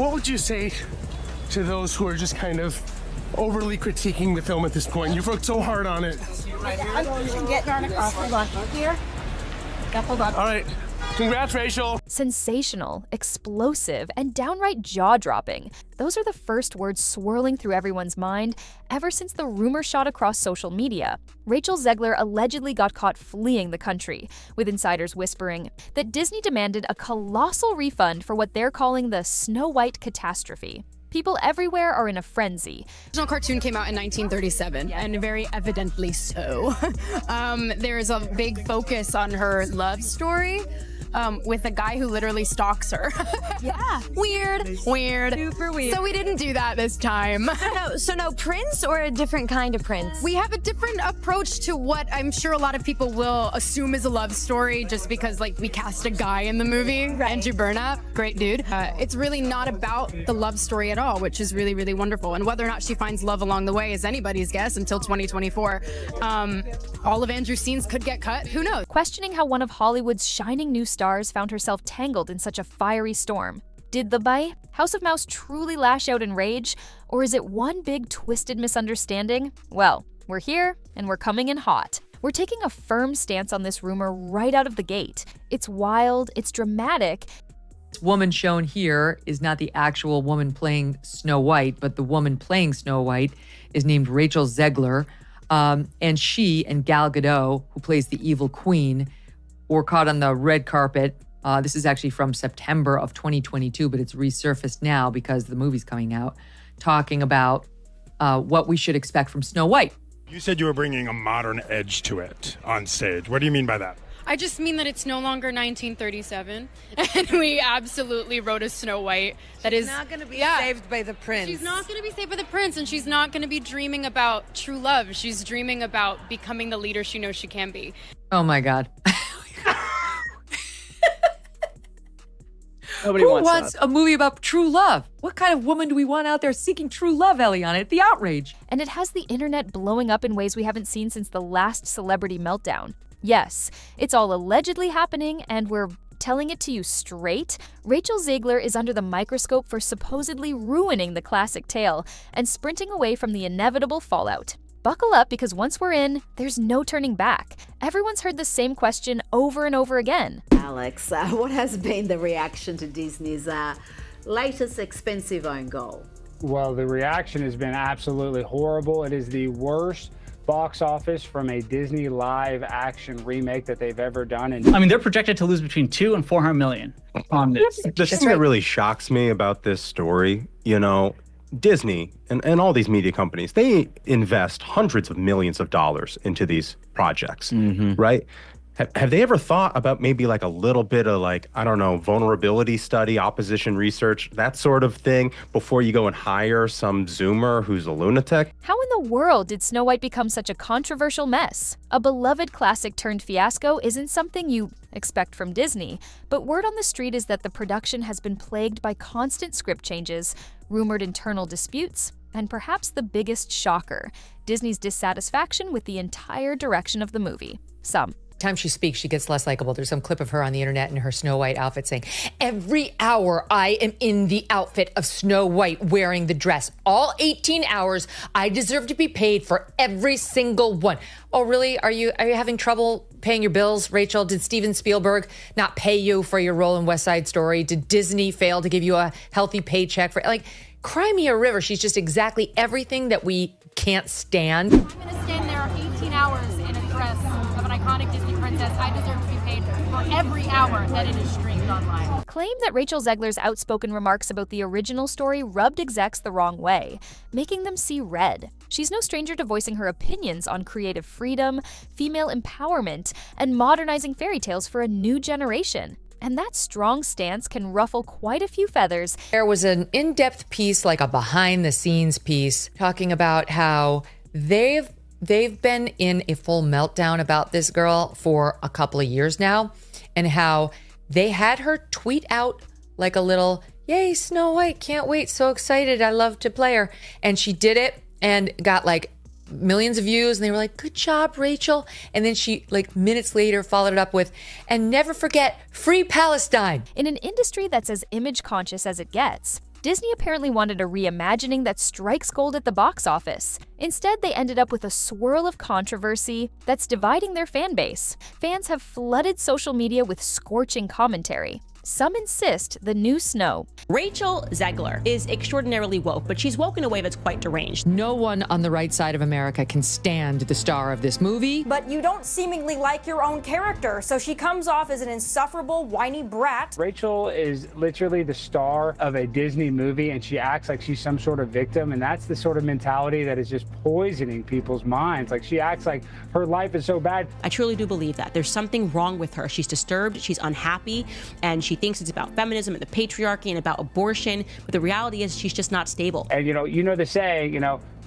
what would you say to those who are just kind of overly critiquing the film at this point? You've worked so hard on it. I'm getting on across. Hold on. Here. Yeah, hold on. All right. Congrats, Rachel. Sensational, explosive, and downright jaw-dropping. Those are the first words swirling through everyone's mind ever since the rumor shot across social media. Rachel Zegler allegedly got caught fleeing the country, with insiders whispering that Disney demanded a colossal refund for what they're calling the Snow White catastrophe. People everywhere are in a frenzy. The original cartoon came out in 1937, and very evidently so. There is a big focus on her love story with a guy who literally stalks her. Yeah. Weird. Super weird. So we didn't do that this time. So no prince or a different kind of prince? We have a different approach to what I'm sure a lot of people will assume is a love story just because, like, we cast a guy in the movie, Andrew Burnap, great dude. It's really not about the love story at all, which is really, really wonderful. And whether or not she finds love along the way is anybody's guess until 2024. All of Andrew's scenes could get cut. Who knows? Questioning how one of Hollywood's shining new stars found herself tangled in such a fiery storm. Did the House of Mouse truly lash out in rage, or is it one big twisted misunderstanding? Well, we're here, and we're coming in hot. We're taking a firm stance on this rumor right out of the gate. It's wild, it's dramatic. This woman shown here is not the actual woman playing Snow White, but the woman playing Snow White is named Rachel Zegler. And she and Gal Gadot, who plays the evil queen, were caught on the red carpet. This is actually from September of 2022, but it's resurfaced now because the movie's coming out, talking about what we should expect from Snow White. You said you were bringing a modern edge to it on stage. What do you mean by that? I just mean that it's no longer 1937, and we absolutely wrote a Snow White that is not going to be saved by the prince. She's not going to be saved by the prince, and she's not going to be dreaming about true love. She's dreaming about becoming the leader she knows she can be. Oh my God. Nobody Who wants wants a movie about true love? What kind of woman do we want out there seeking true love, Eliana? The outrage. And it has the internet blowing up in ways we haven't seen since the last celebrity meltdown. Yes, it's all allegedly happening, and we're telling it to you straight. Rachel Zegler is under the microscope for supposedly ruining the classic tale and sprinting away from the inevitable fallout. Buckle up, because once we're in, there's no turning back. Everyone's heard the same question over and over again. Alex, what has been the reaction to Disney's latest expensive own goal? Well, the reaction has been absolutely horrible. It is the worst box office from a Disney live action remake that they've ever done. I mean, they're projected to lose between $200 and $400 million on this. The thing that really shocks me about this story, Disney and all these media companies, they invest hundreds of millions of dollars into these projects, right? Have they ever thought about maybe like a little bit of vulnerability study, opposition research, that sort of thing before you go and hire some Zoomer who's a lunatic? How in the world did Snow White become such a controversial mess? A beloved classic turned fiasco isn't something you expect from Disney, but word on the street is that the production has been plagued by constant script changes, rumored internal disputes, and perhaps the biggest shocker, Disney's dissatisfaction with the entire direction of the movie. Time she speaks, she gets less likable. There's some clip of her on the internet in her Snow White outfit saying, "Every hour I am in the outfit of Snow White wearing the dress. All 18 hours, I deserve to be paid for every single one." Oh, really? Are you having trouble paying your bills, Rachel? Did Steven Spielberg not pay you for your role in West Side Story? Did Disney fail to give you a healthy paycheck for, cry me a river? She's just exactly everything that we can't stand. I'm going to stand there 18 hours in a dress of an iconic Disney princess. I deserve to be paid for every hour that it is streamed online. Claim that Rachel Zegler's outspoken remarks about the original story rubbed execs the wrong way, making them see red. She's no stranger to voicing her opinions on creative freedom, female empowerment, and modernizing fairy tales for a new generation. And that strong stance can ruffle quite a few feathers. There was an in-depth piece, like a behind-the-scenes piece, talking about how they've been in a full meltdown about this girl for a couple of years now, and how they had her tweet out like a little, "Yay, Snow White, can't wait, so excited, I love to play her." And she did it and got millions of views, and they were like, "Good job, Rachel." And then she, minutes later, followed it up with, "And never forget, free Palestine." In an industry that's as image conscious as it gets, Disney apparently wanted a reimagining that strikes gold at the box office. Instead, they ended up with a swirl of controversy that's dividing their fan base. Fans have flooded social media with scorching commentary. Some insist the new Snow. Rachel Zegler is extraordinarily woke, but she's woke in a way that's quite deranged. No one on the right side of America can stand the star of this movie. But you don't seemingly like your own character, so she comes off as an insufferable, whiny brat. Rachel is literally the star of a Disney movie, and she acts like she's some sort of victim, and that's the sort of mentality that is just poisoning people's minds. Like, she acts like her life is so bad. I truly do believe that. There's something wrong with her. She's disturbed, she's unhappy, and she thinks it's about feminism and the patriarchy and about abortion, but the reality is she's just not stable. And you know the saying,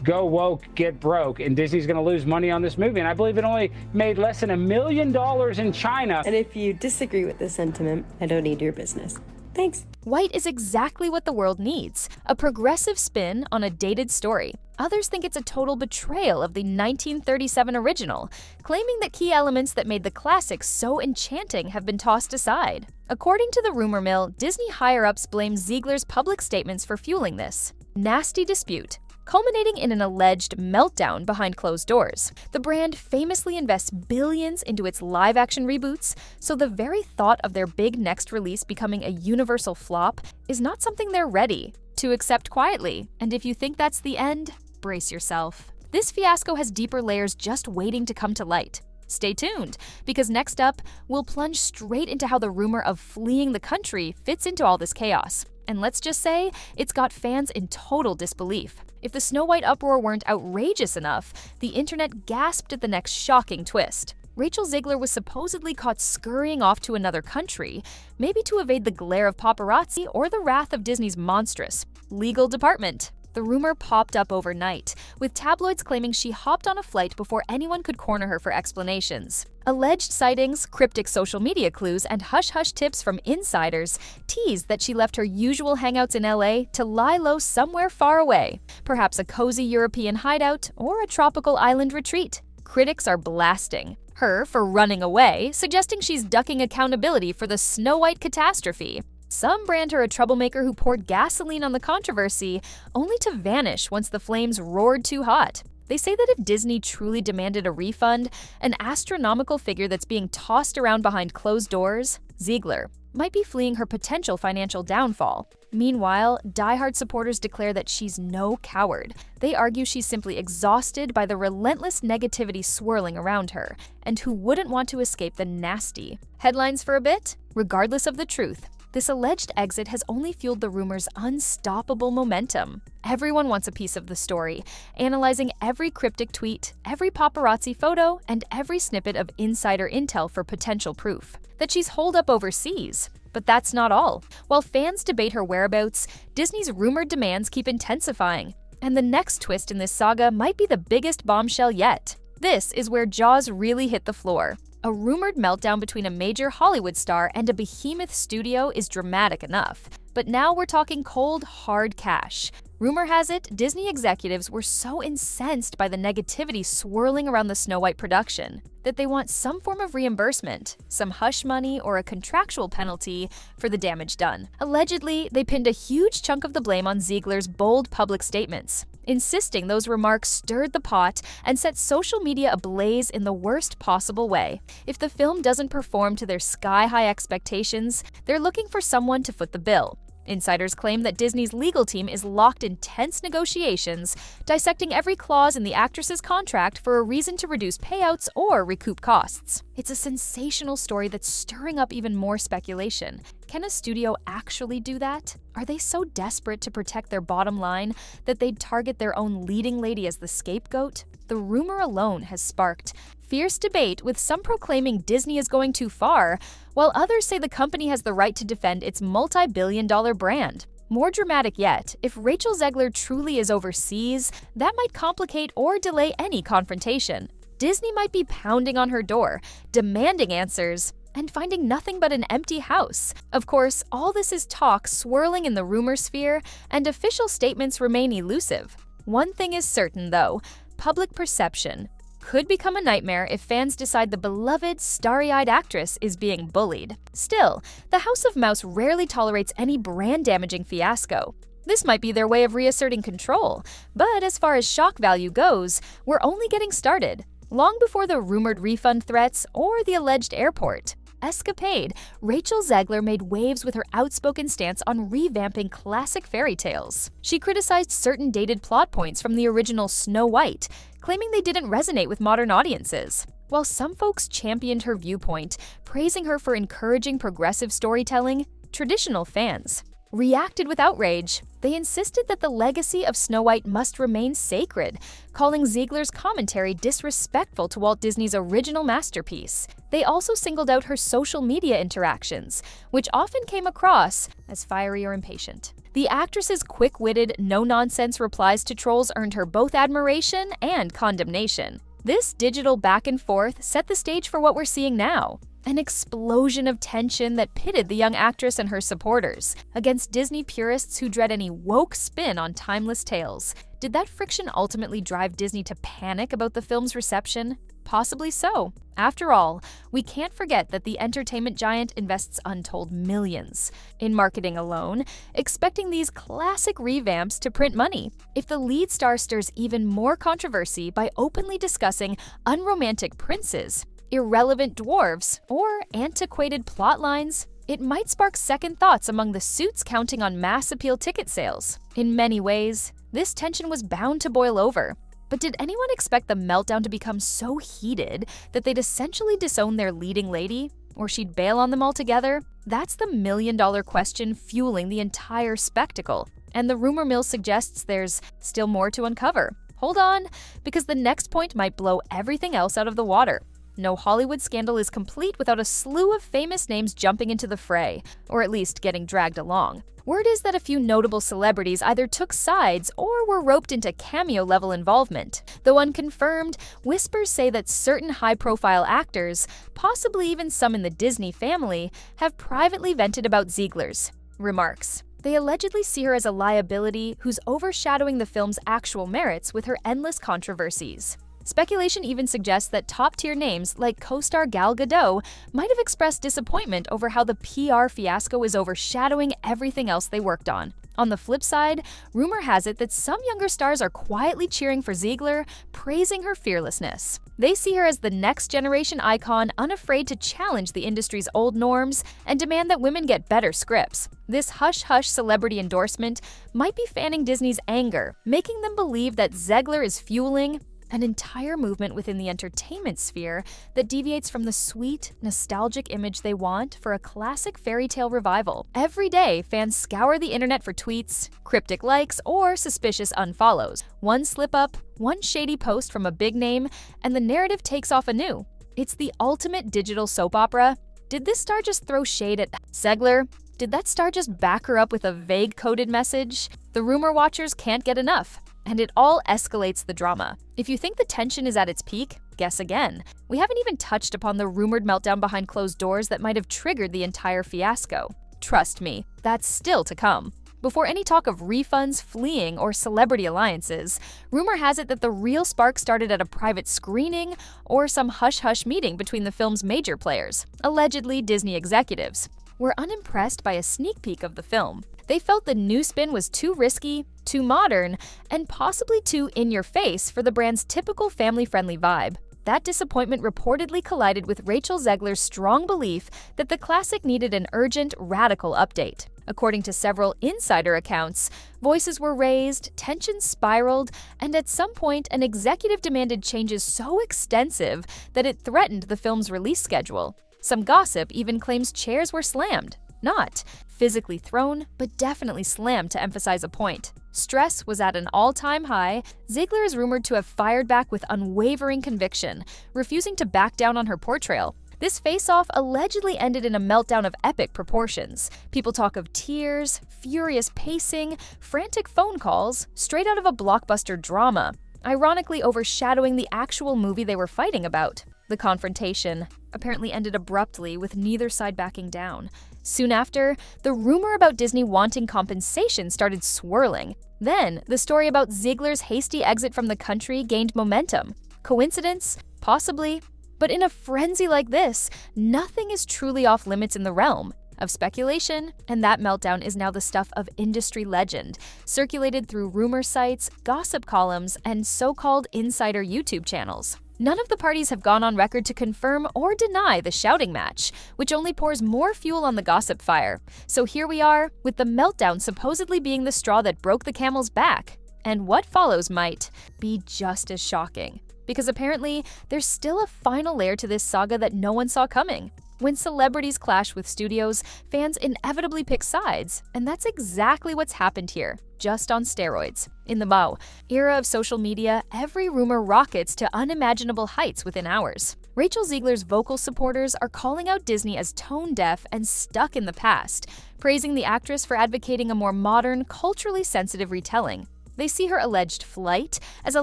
go woke, get broke, and Disney's going to lose money on this movie. And I believe it only made less than $1 million in China. And if you disagree with this sentiment, I don't need your business. Thanks. White is exactly what the world needs, a progressive spin on a dated story. Others think it's a total betrayal of the 1937 original, claiming that key elements that made the classic so enchanting have been tossed aside. According to the rumor mill, Disney higher-ups blame Zegler's public statements for fueling this nasty dispute, culminating in an alleged meltdown behind closed doors. The brand famously invests billions into its live-action reboots, so the very thought of their big next release becoming a universal flop is not something they're ready to accept quietly. And if you think that's the end, brace yourself. This fiasco has deeper layers just waiting to come to light. Stay tuned, because next up, we'll plunge straight into how the rumor of fleeing the country fits into all this chaos. And let's just say, it's got fans in total disbelief. If the Snow White uproar weren't outrageous enough, the internet gasped at the next shocking twist. Rachel Zegler was supposedly caught scurrying off to another country, maybe to evade the glare of paparazzi or the wrath of Disney's monstrous legal department. The rumor popped up overnight, with tabloids claiming she hopped on a flight before anyone could corner her for explanations. Alleged sightings, cryptic social media clues, and hush-hush tips from insiders teased that she left her usual hangouts in LA to lie low somewhere far away, perhaps a cozy European hideout or a tropical island retreat. Critics are blasting her for running away, suggesting she's ducking accountability for the Snow White catastrophe. Some brand her a troublemaker who poured gasoline on the controversy, only to vanish once the flames roared too hot. They say that if Disney truly demanded a refund, an astronomical figure that's being tossed around behind closed doors, Zegler, might be fleeing her potential financial downfall. Meanwhile, diehard supporters declare that she's no coward. They argue she's simply exhausted by the relentless negativity swirling around her, and who wouldn't want to escape the nasty. Headlines for a bit? Regardless of the truth, this alleged exit has only fueled the rumor's unstoppable momentum. Everyone wants a piece of the story, analyzing every cryptic tweet, every paparazzi photo, and every snippet of insider intel for potential proof that she's holed up overseas. But that's not all. While fans debate her whereabouts, Disney's rumored demands keep intensifying. And the next twist in this saga might be the biggest bombshell yet. This is where jaws really hit the floor. A rumored meltdown between a major Hollywood star and a behemoth studio is dramatic enough. But now we're talking cold, hard cash. Rumor has it, Disney executives were so incensed by the negativity swirling around the Snow White production that they want some form of reimbursement, some hush money or a contractual penalty for the damage done. Allegedly, they pinned a huge chunk of the blame on Zegler's bold public statements, insisting those remarks stirred the pot and set social media ablaze in the worst possible way. If the film doesn't perform to their sky-high expectations, they're looking for someone to foot the bill. Insiders claim that Disney's legal team is locked in tense negotiations, dissecting every clause in the actress's contract for a reason to reduce payouts or recoup costs. It's a sensational story that's stirring up even more speculation. Can a studio actually do that? Are they so desperate to protect their bottom line that they'd target their own leading lady as the scapegoat? The rumor alone has sparked fierce debate, with some proclaiming Disney is going too far, while others say the company has the right to defend its multi-billion-dollar brand. More dramatic yet, if Rachel Zegler truly is overseas, that might complicate or delay any confrontation. Disney might be pounding on her door, demanding answers, and finding nothing but an empty house. Of course, all this is talk swirling in the rumor sphere, and official statements remain elusive. One thing is certain, though: public perception could become a nightmare if fans decide the beloved, starry-eyed actress is being bullied. Still, the House of Mouse rarely tolerates any brand-damaging fiasco. This might be their way of reasserting control, but as far as shock value goes, we're only getting started. Long before the rumored refund threats or the alleged airport escapade, Rachel Zegler made waves with her outspoken stance on revamping classic fairy tales. She criticized certain dated plot points from the original Snow White, claiming they didn't resonate with modern audiences. While some folks championed her viewpoint, praising her for encouraging progressive storytelling, traditional fans reacted with outrage. They insisted that the legacy of Snow White must remain sacred, calling Zegler's commentary disrespectful to Walt Disney's original masterpiece. They also singled out her social media interactions, which often came across as fiery or impatient. The actress's quick-witted, no-nonsense replies to trolls earned her both admiration and condemnation. This digital back and forth set the stage for what we're seeing now. An explosion of tension that pitted the young actress and her supporters against Disney purists who dread any woke spin on timeless tales. Did that friction ultimately drive Disney to panic about the film's reception? Possibly so. After all, we can't forget that the entertainment giant invests untold millions in marketing alone, expecting these classic revamps to print money. If the lead star stirs even more controversy by openly discussing unromantic princes, irrelevant dwarves, or antiquated plot lines, it might spark second thoughts among the suits counting on mass appeal ticket sales. In many ways, this tension was bound to boil over. But did anyone expect the meltdown to become so heated that they'd essentially disown their leading lady? Or she'd bail on them altogether? That's the million-dollar question fueling the entire spectacle. And the rumor mill suggests there's still more to uncover. Hold on, because the next point might blow everything else out of the water. No Hollywood scandal is complete without a slew of famous names jumping into the fray, or at least getting dragged along. Word is that a few notable celebrities either took sides or were roped into cameo-level involvement. Though unconfirmed, whispers say that certain high-profile actors, possibly even some in the Disney family, have privately vented about Zegler's remarks. They allegedly see her as a liability who's overshadowing the film's actual merits with her endless controversies. Speculation even suggests that top-tier names like co-star Gal Gadot might have expressed disappointment over how the PR fiasco is overshadowing everything else they worked on. On the flip side, rumor has it that some younger stars are quietly cheering for Zegler, praising her fearlessness. They see her as the next-generation icon, unafraid to challenge the industry's old norms and demand that women get better scripts. This hush-hush celebrity endorsement might be fanning Disney's anger, making them believe that Zegler is fueling an entire movement within the entertainment sphere that deviates from the sweet, nostalgic image they want for a classic fairy tale revival. Every day, fans scour the internet for tweets, cryptic likes, or suspicious unfollows. One slip-up, one shady post from a big name, and the narrative takes off anew. It's the ultimate digital soap opera. Did this star just throw shade at Zegler? Did that star just back her up with a vague coded message? The rumor watchers can't get enough. And it all escalates the drama. If you think the tension is at its peak, guess again. We haven't even touched upon the rumored meltdown behind closed doors that might have triggered the entire fiasco. Trust me, that's still to come. Before any talk of refunds, fleeing, or celebrity alliances, rumor has it that the real spark started at a private screening or some hush-hush meeting between the film's major players, allegedly Disney executives. Were unimpressed by a sneak peek of the film. They felt the new spin was too risky, too modern, and possibly too in-your-face for the brand's typical family-friendly vibe. That disappointment reportedly collided with Rachel Zegler's strong belief that the classic needed an urgent, radical update. According to several insider accounts, voices were raised, tensions spiraled, and at some point an executive demanded changes so extensive that it threatened the film's release schedule. Some gossip even claims chairs were slammed. Not physically thrown, but definitely slammed to emphasize a point. Stress was at an all-time high. Zegler is rumored to have fired back with unwavering conviction, refusing to back down on her portrayal. This face-off allegedly ended in a meltdown of epic proportions. People talk of tears, furious pacing, frantic phone calls, straight out of a blockbuster drama, ironically overshadowing the actual movie they were fighting about. The confrontation apparently ended abruptly, with neither side backing down. Soon after, the rumor about Disney wanting compensation started swirling. Then, the story about Zegler's hasty exit from the country gained momentum. Coincidence? Possibly. But in a frenzy like this, nothing is truly off limits in the realm. of speculation, and that meltdown is now the stuff of industry legend, circulated through rumor sites, gossip columns, and so-called insider YouTube channels. None of the parties have gone on record to confirm or deny the shouting match, which only pours more fuel on the gossip fire. So here we are, with the meltdown supposedly being the straw that broke the camel's back. And what follows might be just as shocking. Because apparently, there's still a final layer to this saga that no one saw coming. When celebrities clash with studios, fans inevitably pick sides, and that's exactly what's happened here, just on steroids. In the Mao era of social media, every rumor rockets to unimaginable heights within hours. Rachel Zegler's vocal supporters are calling out Disney as tone-deaf and stuck in the past, praising the actress for advocating a more modern, culturally sensitive retelling. They see her alleged flight as a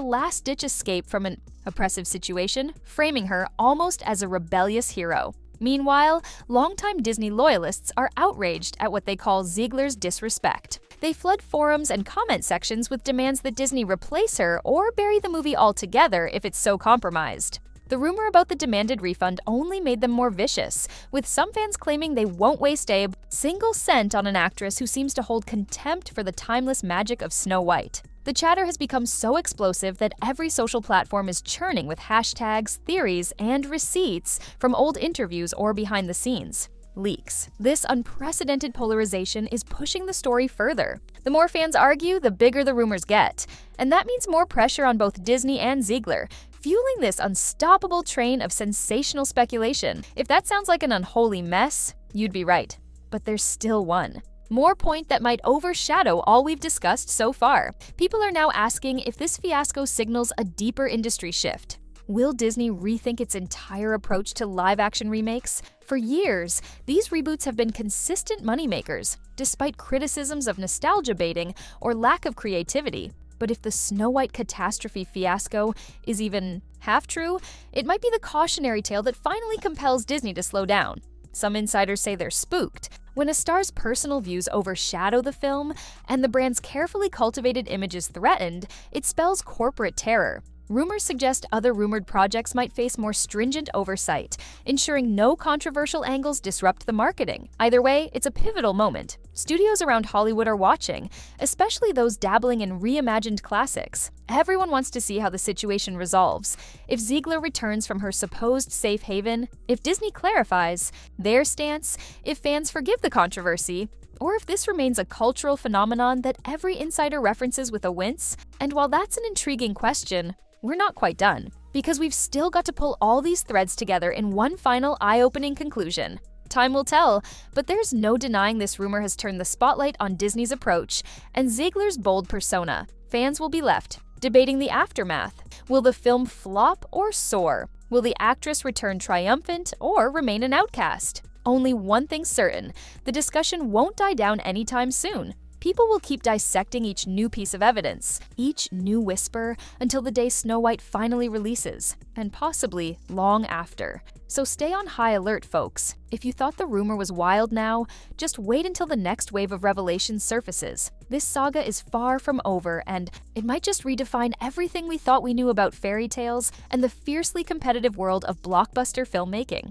last-ditch escape from an oppressive situation, framing her almost as a rebellious hero. Meanwhile, longtime Disney loyalists are outraged at what they call Zegler's disrespect. They flood forums and comment sections with demands that Disney replace her or bury the movie altogether if it's so compromised. The rumor about the demanded refund only made them more vicious, with some fans claiming they won't waste a single cent on an actress who seems to hold contempt for the timeless magic of Snow White. The chatter has become so explosive that every social platform is churning with hashtags, theories, and receipts from old interviews or behind the scenes. Leaks. This unprecedented polarization is pushing the story further. The more fans argue, the bigger the rumors get. And that means more pressure on both Disney and Zegler, fueling this unstoppable train of sensational speculation. If that sounds like an unholy mess, you'd be right. But there's still one more point that might overshadow all we've discussed so far. People are now asking if this fiasco signals a deeper industry shift. Will Disney rethink its entire approach to live-action remakes? For years, these reboots have been consistent moneymakers, despite criticisms of nostalgia baiting or lack of creativity. But if the Snow White catastrophe fiasco is even half true, it might be the cautionary tale that finally compels Disney to slow down. Some insiders say they're spooked. When a star's personal views overshadow the film and the brand's carefully cultivated image is threatened, it spells corporate terror. Rumors suggest other rumored projects might face more stringent oversight, ensuring no controversial angles disrupt the marketing. Either way, it's a pivotal moment. Studios around Hollywood are watching, especially those dabbling in reimagined classics. Everyone wants to see how the situation resolves. If Zegler returns from her supposed safe haven, if Disney clarifies their stance, if fans forgive the controversy, or if this remains a cultural phenomenon that every insider references with a wince. And while that's an intriguing question, we're not quite done, because we've still got to pull all these threads together in one final eye-opening conclusion. Time will tell, but there's no denying this rumor has turned the spotlight on Disney's approach and Zegler's bold persona. Fans will be left debating the aftermath. Will the film flop or soar? Will the actress return triumphant or remain an outcast? Only one thing's certain: the discussion won't die down anytime soon. People will keep dissecting each new piece of evidence, each new whisper, until the day Snow White finally releases, and possibly long after. So stay on high alert, folks. If you thought the rumor was wild now, just wait until the next wave of revelations surfaces. This saga is far from over, and it might just redefine everything we thought we knew about fairy tales and the fiercely competitive world of blockbuster filmmaking.